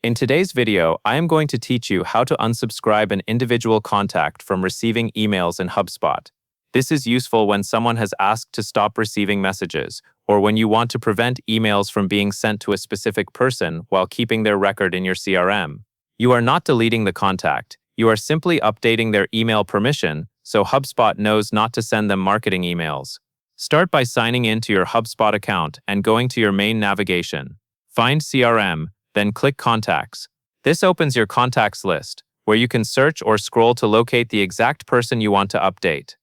In today's video, I am going to teach you how to unsubscribe an individual contact from receiving emails in Hubspot. This is useful when someone has asked to stop receiving messages, or when you want to prevent emails from being sent to a specific person while keeping their record in your CRM. You are not deleting the contact, you are simply updating their email permission so HubSpot knows not to send them marketing emails. Start by signing in to your HubSpot account and going to your main navigation. Find CRM, then click Contacts. This opens your contacts list, where you can search or scroll to locate the exact person you want to update.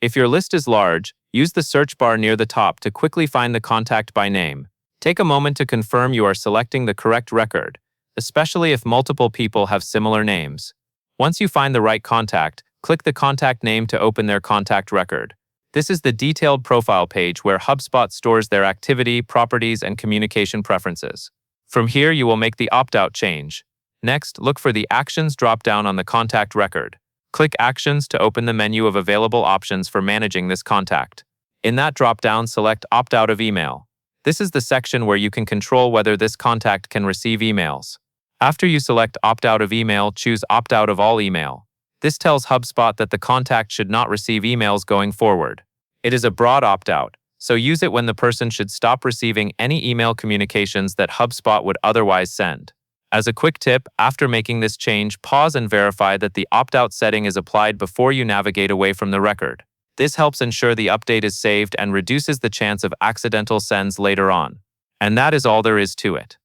If your list is large, use the search bar near the top to quickly find the contact by name. Take a moment to confirm you are selecting the correct record, especially if multiple people have similar names. Once you find the right contact, click the contact name to open their contact record. This is the detailed profile page where HubSpot stores their activity, properties, and communication preferences. From here, you will make the opt-out change. Next, look for the Actions drop-down on the contact record. Click Actions to open the menu of available options for managing this contact. In that drop-down, select Opt-out of email. This is the section where you can control whether this contact can receive emails. After you select Opt-out of email, choose Opt-out of all email. This tells HubSpot that the contact should not receive emails going forward. It is a broad opt-out, so use it when the person should stop receiving any email communications that HubSpot would otherwise send. As a quick tip, after making this change, pause and verify that the opt-out setting is applied before you navigate away from the record. This helps ensure the update is saved and reduces the chance of accidental sends later on. And that is all there is to it.